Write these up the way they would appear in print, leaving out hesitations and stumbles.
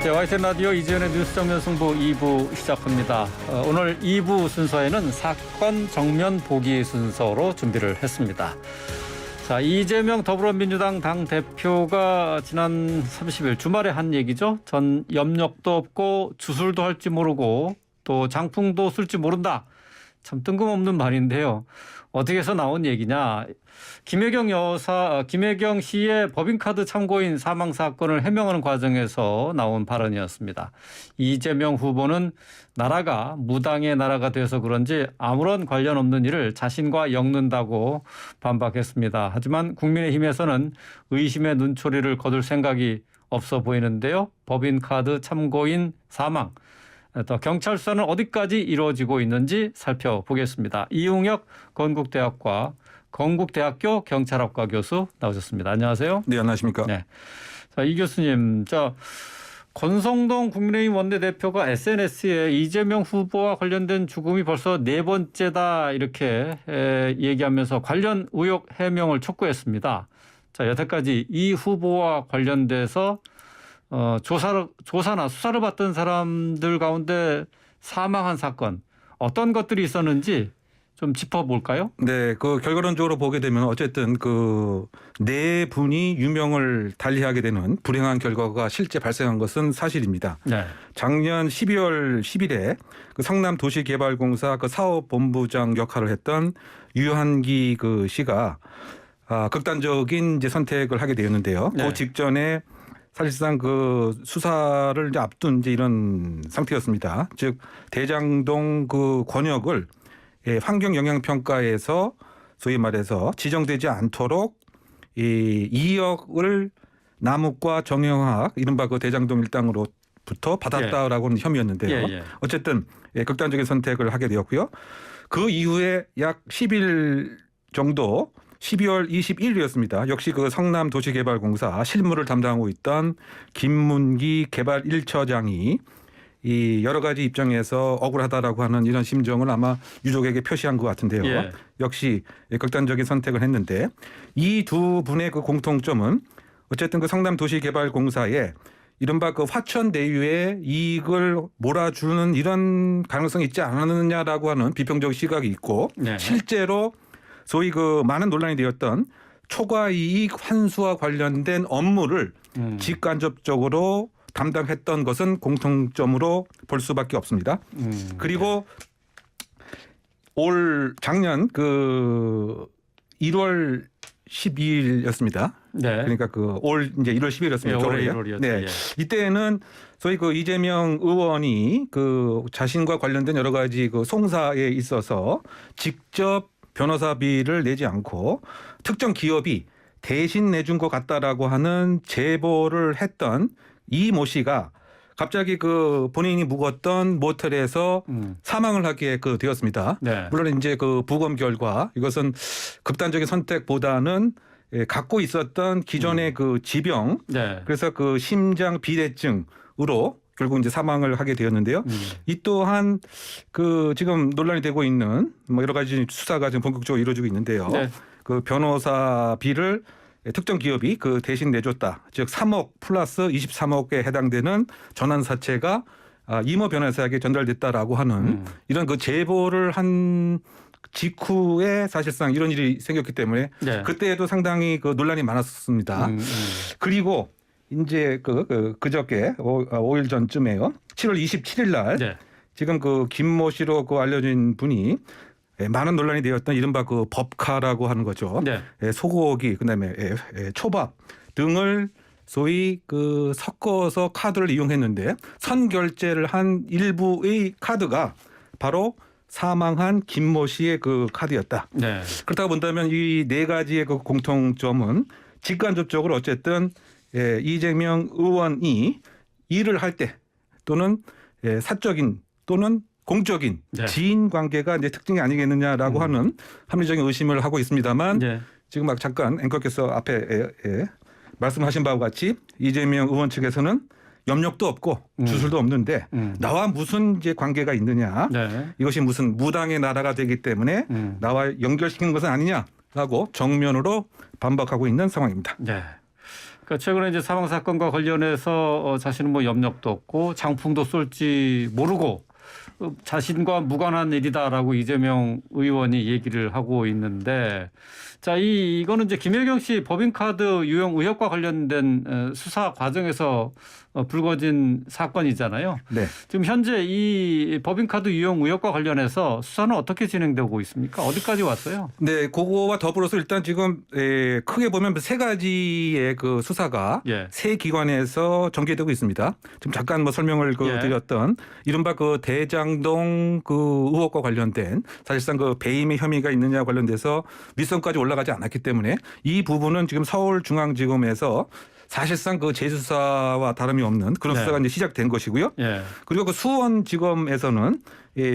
네, YTN 라디오 이재현의 뉴스 정면 승부 2부 시작합니다. 오늘 2부 순서에는 사건 정면 보기 순서로 준비를 했습니다. 자, 이재명 더불어민주당 당대표가 지난 30일 주말에 한 얘기죠. 전 염력도 없고 주술도 할지 모르고 또 장풍도 쓸지 모른다. 참 뜬금없는 말인데요. 어떻게 해서 나온 얘기냐. 김혜경 씨의 법인카드 참고인 사망 사건을 해명하는 과정에서 나온 발언이었습니다. 이재명 후보는 나라가 무당의 나라가 돼서 그런지 아무런 관련 없는 일을 자신과 엮는다고 반박했습니다. 하지만 국민의힘에서는 의심의 눈초리를 거둘 생각이 없어 보이는데요. 법인카드 참고인 사망. 또 경찰 수사는 어디까지 이루어지고 있는지 살펴보겠습니다. 이웅혁 건국대학교 경찰학과 교수 나오셨습니다. 안녕하세요. 네, 안녕하십니까. 네. 자, 이 교수님, 권성동 국민의힘 원내대표가 SNS에 이재명 후보와 관련된 죽음이 벌써 네 번째다 이렇게 얘기하면서 관련 의혹 해명을 촉구했습니다. 자, 여태까지 이 후보와 관련돼서 조사나 수사를 받던 사람들 가운데 사망한 사건 어떤 것들이 있었는지 좀 짚어볼까요? 네, 결과론적으로 보게 되면 어쨌든 네 분이 유명을 달리하게 되는 불행한 결과가 실제 발생한 것은 사실입니다. 네. 작년 12월 10일에 성남도시개발공사 사업본부장 역할을 했던 유한기 씨가 극단적인 이제 선택을 하게 되었는데요. 네. 그 직전에 사실상 수사를 이제 앞둔 이제 이런 상태였습니다. 즉 대장동 권역을 환경영향평가에서 소위 말해서 지정되지 않도록 2억을 남욱과 정영학 이른바 대장동 일당으로부터 받았다라고는 혐의였는데요. 어쨌든 극단적인 선택을 하게 되었고요. 그 이후에 약 10일 정도 12월 21일이었습니다. 역시 성남도시개발공사 실무를 담당하고 있던 김문기 개발 1처장이 이 여러 가지 입장에서 억울하다라고 하는 이런 심정을 아마 유족에게 표시한 것 같은데요. 예. 역시 극단적인 선택을 했는데 이 두 분의 공통점은 어쨌든 성남도시개발공사에 이른바 화천 대유의 이익을 몰아주는 이런 가능성이 있지 않았느냐라고 하는 비평적 시각이 있고 네. 실제로 소위 많은 논란이 되었던 초과 이익 환수와 관련된 업무를 직간접적으로 담당했던 것은 공통점으로 볼 수밖에 없습니다. 그리고 작년 1월 12일이었습니다. 네. 그러니까 이제 1월 10일이었습니다. 네, 올해 1월이었죠. 네. 예. 이때는 소위 이재명 의원이 자신과 관련된 여러 가지 송사에 있어서 직접 변호사비를 내지 않고 특정 기업이 대신 내준 것 같다라고 하는 제보를 했던 이 모 씨가 갑자기 본인이 묵었던 모텔에서 사망을 하게 되었습니다. 네. 물론 이제 부검 결과 이것은 극단적인 선택보다는 갖고 있었던 기존의 지병, 네. 그래서 심장 비대증으로 결국 이제 사망을 하게 되었는데요. 이 또한 지금 논란이 되고 있는 여러 가지 수사가 지금 본격적으로 이루어지고 있는데요. 네. 변호사비를 특정 기업이 대신 내줬다. 즉 3억 플러스 23억에 해당되는 전환사채가 이모 변호사에게 전달됐다라고 하는 이런 제보를 한 직후에 사실상 이런 일이 생겼기 때문에 네. 그때에도 상당히 논란이 많았습니다. 그리고 이제 그저께 5일 전쯤에요. 7월 27일 날 네. 지금 김모 씨로 알려진 분이 많은 논란이 되었던 이른바 법카라고 하는 거죠. 네. 소고기 그다음에 초밥 등을 소위 섞어서 카드를 이용했는데 선결제를 한 일부의 카드가 바로 사망한 김모 씨의 카드였다. 네. 그렇다고 본다면 이 네 가지의 공통점은 직간접적으로 어쨌든 이재명 의원이 일을 할 때 또는 사적인 또는 공적인 네. 지인 관계가 이제 특징이 아니겠느냐라고 하는 합리적인 의심을 하고 있습니다만 네. 지금 잠깐 앵커께서 앞에 말씀하신 바와 같이 이재명 의원 측에서는 염력도 없고 주술도 없는데 나와 무슨 이제 관계가 있느냐 네. 이것이 무슨 무당의 나라가 되기 때문에 나와 연결시키는 것은 아니냐라고 정면으로 반박하고 있는 상황입니다. 네. 그러니까 최근에 이제 사망 사건과 관련해서 자신은 뭐 염력도 없고 장풍도 쏠지 모르고 자신과 무관한 일이다라고 이재명 의원이 얘기를 하고 있는데, 자, 이거는 이제 김혜경 씨 법인카드 유용 의혹과 관련된 수사 과정에서 불거진 사건이잖아요. 네. 지금 현재 이 법인카드 유용 의혹과 관련해서 수사는 어떻게 진행되고 있습니까? 어디까지 왔어요? 네, 그거와 더불어서 일단 지금 크게 보면 세 가지의 그 수사가 예. 세 기관에서 전개되고 있습니다. 지금 잠깐 뭐 설명을 예. 드렸던 이른바 그 대장동 그 의혹과 관련된 사실상 그 배임의 혐의가 있느냐 관련돼서 윗선까지 올라가지 않았기 때문에 이 부분은 지금 서울중앙지검에서 사실상 그 재수사와 다름이 없는 그런 네. 수사가 이제 시작된 것이고요. 예. 그리고 그 수원지검에서는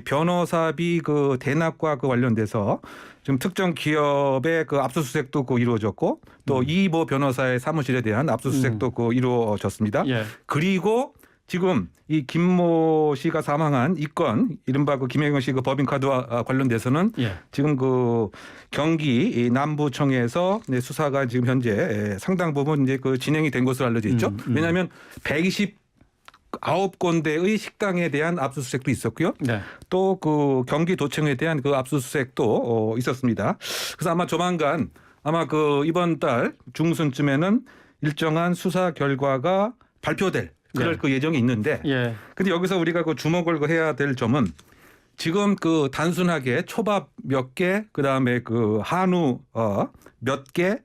변호사비 그 대납과 그 관련돼서 지금 특정 기업의 그 압수수색도 그 이루어졌고 또 이모 변호사의 사무실에 대한 압수수색도 그 이루어졌습니다. 예. 그리고 지금 이 김모 씨가 사망한 이 건 이른바 그 김혜경 씨 그 법인카드와 관련돼서는 예. 지금 그 경기 남부청에서 수사가 지금 현재 상당 부분 이제 그 진행이 된 것으로 알려져 있죠. 왜냐하면 129군데의 식당에 대한 압수수색도 있었고요. 네. 또 그 경기도청에 대한 그 압수수색도 있었습니다. 그래서 아마 조만간 아마 그 이번 달 중순쯤에는 일정한 수사 결과가 발표될 그럴 네. 그 예정이 있는데, 예. 근데 여기서 우리가 그 주목을 해야 될 점은 지금 그 단순하게 초밥 몇 개, 그 다음에 그 한우 몇 개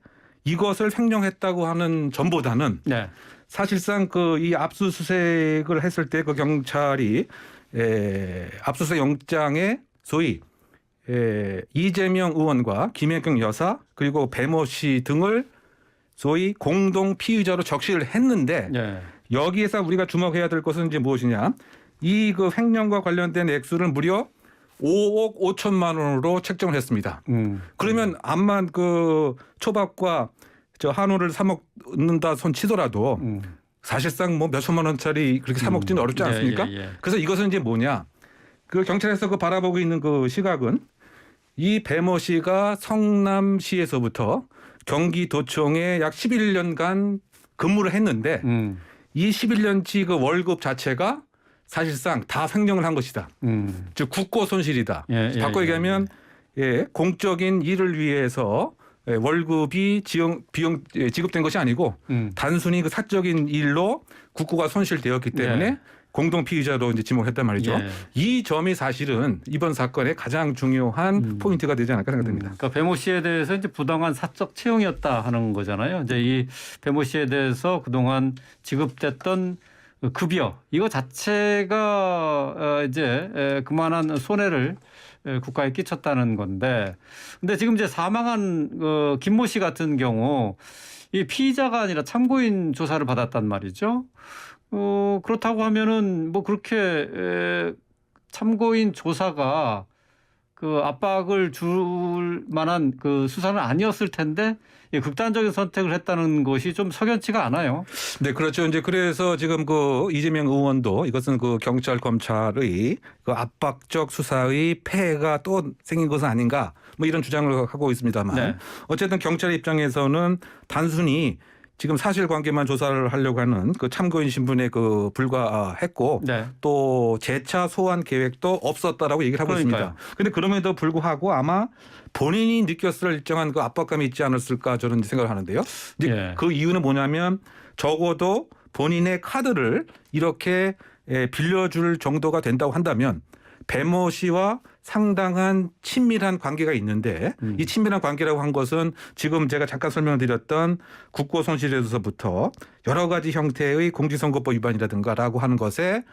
이것을 횡령했다고 하는 점보다는 네. 사실상 그 이 압수수색을 했을 때 그 경찰이 압수수색 영장에 소위 이재명 의원과 김혜경 여사 그리고 배모 씨 등을 소위 공동 피의자로 적시를 했는데 예. 여기에서 우리가 주목해야 될 것은 이제 무엇이냐? 이 그 횡령과 관련된 액수를 무려 5억 5천만 원으로 책정을 했습니다. 그러면 암만 그 초밥과 저 한우를 사 먹는다 손 치더라도 사실상 뭐 몇천만 원짜리 그렇게 사 먹지는 어렵지 않습니까? 예. 그래서 이것은 이제 뭐냐? 그 경찰에서 그 바라보고 있는 그 시각은 이 배모 씨가 성남시에서부터 경기도청에 약 11년간 근무를 했는데 이 11년치 그 월급 자체가 사실상 다 횡령을 한 것이다. 즉 국고 손실이다. 바꿔 얘기하면 공적인 일을 위해서 월급이 지급된 것이 아니고 단순히 그 사적인 일로 국고가 손실되었기 때문에 공동 피의자로 이제 지목했단 말이죠. 예. 이 점이 사실은 이번 사건의 가장 중요한 포인트가 되지 않을까 생각됩니다. 그러니까 배모 씨에 대해서 이제 부당한 사적 채용이었다 하는 거잖아요. 이제 이 배모 씨에 대해서 그동안 지급됐던 급여 이거 자체가 이제 그만한 손해를 국가에 끼쳤다는 건데, 근데 지금 이제 사망한 김모 씨 같은 경우 이 피의자가 아니라 참고인 조사를 받았단 말이죠. 그렇다고 하면은 뭐 그렇게 참고인 조사가 그 압박을 줄 만한 그 수사는 아니었을 텐데 극단적인 선택을 했다는 것이 좀 석연치가 않아요. 네, 그렇죠. 이제 그래서 지금 그 이재명 의원도 이것은 그 경찰 검찰의 그 압박적 수사의 폐해가 또 생긴 것은 아닌가 뭐 이런 주장을 하고 있습니다만 네. 어쨌든 경찰 입장에서는 단순히 지금 사실관계만 조사를 하려고 하는 그 참고인 신분에 그 불과했고 네. 또 재차 소환 계획도 없었다라고 얘기를 하고 그러니까요. 있습니다. 그런데 그럼에도 불구하고 아마 본인이 느꼈을 일정한 그 압박감이 있지 않았을까 저는 생각을 하는데요. 이제 예. 그 이유는 뭐냐면 적어도 본인의 카드를 이렇게 빌려줄 정도가 된다고 한다면 배모 씨와 상당한 친밀한 관계가 있는데 이 친밀한 관계라고 한 것은 지금 제가 잠깐 설명드렸던 국고 손실에서부터 여러 가지 형태의 공직선거법 위반이라든가라고 하는 것에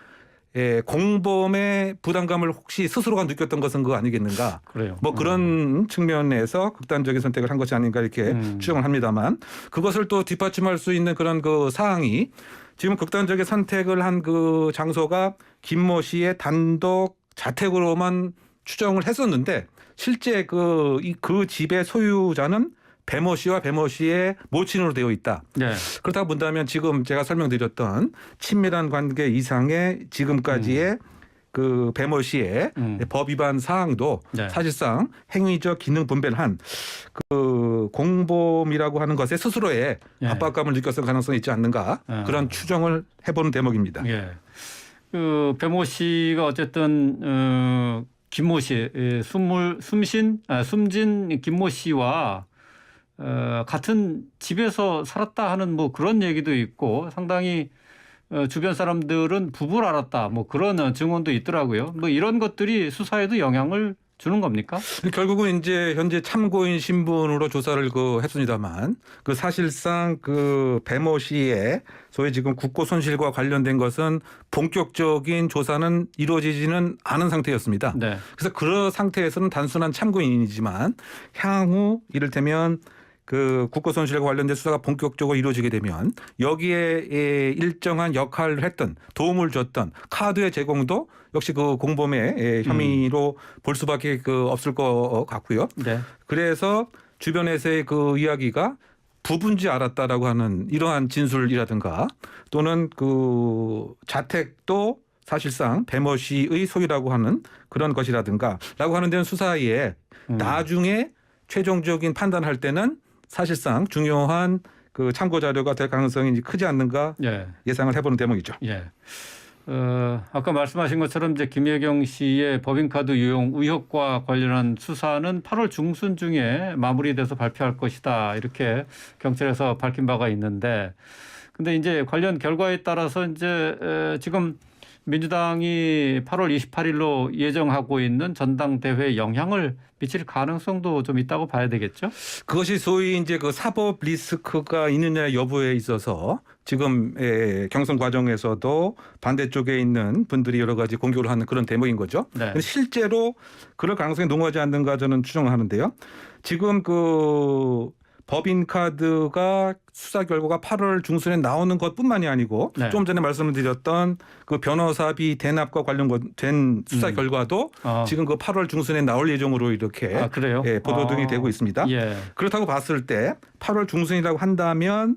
공범의 부담감을 혹시 스스로가 느꼈던 것은 그거 아니겠는가. 그래요. 뭐 그런 측면에서 극단적인 선택을 한 것이 아닌가 이렇게 추정을 합니다만 그것을 또 뒷받침할 수 있는 그런 그 사항이 지금 극단적인 선택을 한 그 장소가 김모 씨의 단독 자택으로만 추정을 했었는데 실제 그 집의 소유자는 배모 씨와 배모 씨의 모친으로 되어 있다. 네. 그렇다고 본다면 지금 제가 설명드렸던 친밀한 관계 이상의 지금까지의 그 배모 씨의 법 위반 사항도 네. 사실상 행위적 기능 분배를 한 그 그 공범이라고 하는 것에 스스로의 예. 압박감을 느꼈을 가능성이 있지 않는가 그런 추정을 해보는 대목입니다. 예. 그 배모 씨가 어쨌든 김모 씨, 숨진 김모 씨와 같은 집에서 살았다 하는 뭐 그런 얘기도 있고 상당히 주변 사람들은 부부를 알았다 뭐 그런 증언도 있더라고요. 뭐 이런 것들이 수사에도 영향을 주는 겁니까? 결국은 이제 현재 참고인 신분으로 조사를 했습니다만 그 사실상 그 배모 씨의 소위 지금 국고 손실과 관련된 것은 본격적인 조사는 이루어지지는 않은 상태였습니다. 네. 그래서 그런 상태에서는 단순한 참고인이지만 향후 이를테면 그 국고 손실과 관련된 수사가 본격적으로 이루어지게 되면 여기에 일정한 역할을 했던 도움을 줬던 카드의 제공도 역시 그 공범의 혐의로 볼 수밖에 없을 것 같고요. 네. 그래서 주변에서의 그 이야기가 부부인지 알았다라고 하는 이러한 진술이라든가 또는 그 자택도 사실상 배모 씨의 소유라고 하는 그런 것이라든가라고 하는 데는 수사에 나중에 최종적인 판단할 때는 사실상 중요한 그 참고 자료가 될 가능성이 크지 않는가 예. 예상을 해보는 대목이죠. 예. 아까 말씀하신 것처럼 이제 김혜경 씨의 법인카드 유용 의혹과 관련한 수사는 8월 중순 중에 마무리돼서 발표할 것이다 이렇게 경찰에서 밝힌 바가 있는데, 근데 이제 관련 결과에 따라서 이제 지금 민주당이 8월 28일로 예정하고 있는 전당대회에 영향을 미칠 가능성도 좀 있다고 봐야 되겠죠? 그것이 소위 이제 그 사법 리스크가 있느냐 여부에 있어서 지금 경선 과정에서도 반대쪽에 있는 분들이 여러 가지 공격을 하는 그런 대목인 거죠. 네. 근데 실제로 그럴 가능성이 농후하지 않는가 저는 추정을 하는데요. 지금 그 법인카드가 수사 결과가 8월 중순에 나오는 것뿐만이 아니고 네. 좀 전에 말씀을 드렸던 그 변호사비 대납과 관련된 수사 결과도 지금 그 8월 중순에 나올 예정으로 이렇게 그래요? 보도 등이 되고 있습니다. 예. 그렇다고 봤을 때 8월 중순이라고 한다면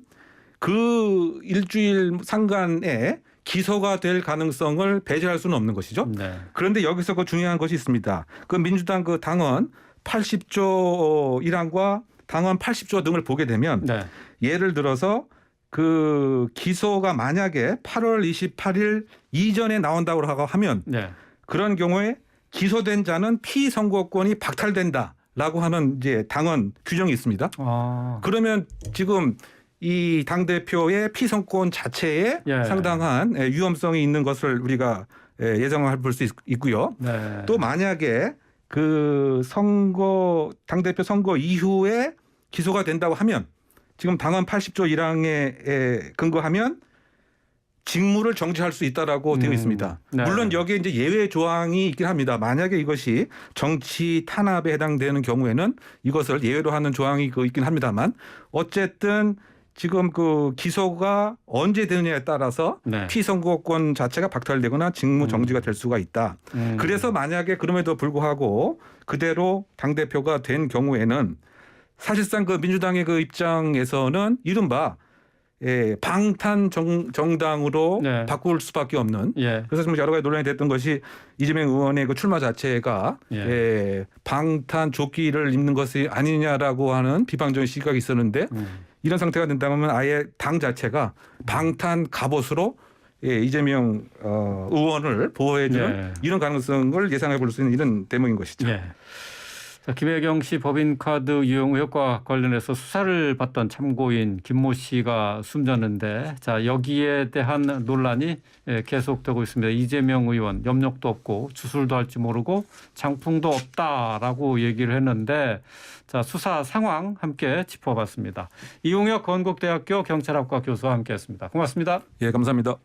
그 일주일 상간에 기소가 될 가능성을 배제할 수는 없는 것이죠. 네. 그런데 여기서 그 중요한 것이 있습니다. 그 민주당 그 당원 80조 1항과 당원 80조 등을 보게 되면 네. 예를 들어서 그 기소가 만약에 8월 28일 이전에 나온다고 하면 네. 그런 경우에 기소된 자는 피선거권이 박탈된다라고 하는 이제 당원 규정이 있습니다. 그러면 지금 이 당대표의 피선거권 자체에 예. 상당한 위험성이 있는 것을 우리가 예상을 볼 수 있고요. 네. 또 만약에 그 당대표 선거 이후에 기소가 된다고 하면 지금 당원 80조 1항에 근거하면 직무를 정지할 수 있다라고 되어 있습니다. 네. 물론 여기에 이제 예외 조항이 있긴 합니다. 만약에 이것이 정치 탄압에 해당되는 경우에는 이것을 예외로 하는 조항이 있긴 합니다만 어쨌든 지금 그 기소가 언제 되느냐에 따라서 네. 피선거권 자체가 박탈되거나 직무 정지가 될 수가 있다. 그래서 만약에 그럼에도 불구하고 그대로 당대표가 된 경우에는 사실상 그 민주당의 그 입장에서는 이른바 방탄 정당으로 네. 바꿀 수밖에 없는. 예. 그래서 좀 여러 가지 논란이 됐던 것이 이재명 의원의 그 출마 자체가 방탄 조끼를 입는 것이 아니냐라고 하는 비판적인 시각이 있었는데 이런 상태가 된다면 아예 당 자체가 방탄 갑옷으로 이재명 의원을 보호해주는 이런 가능성을 예상해 볼 수 있는 이런 대목인 것이죠. 예. 자, 김혜경 씨 법인카드 유용 의혹과 관련해서 수사를 받던 참고인 김모 씨가 숨졌는데, 자, 여기에 대한 논란이 계속되고 있습니다. 이재명 의원 염력도 없고 주술도 할지 모르고 장풍도 없다라고 얘기를 했는데, 자, 수사 상황 함께 짚어봤습니다. 이용혁 건국대학교 경찰학과 교수와 함께했습니다. 고맙습니다. 예, 감사합니다.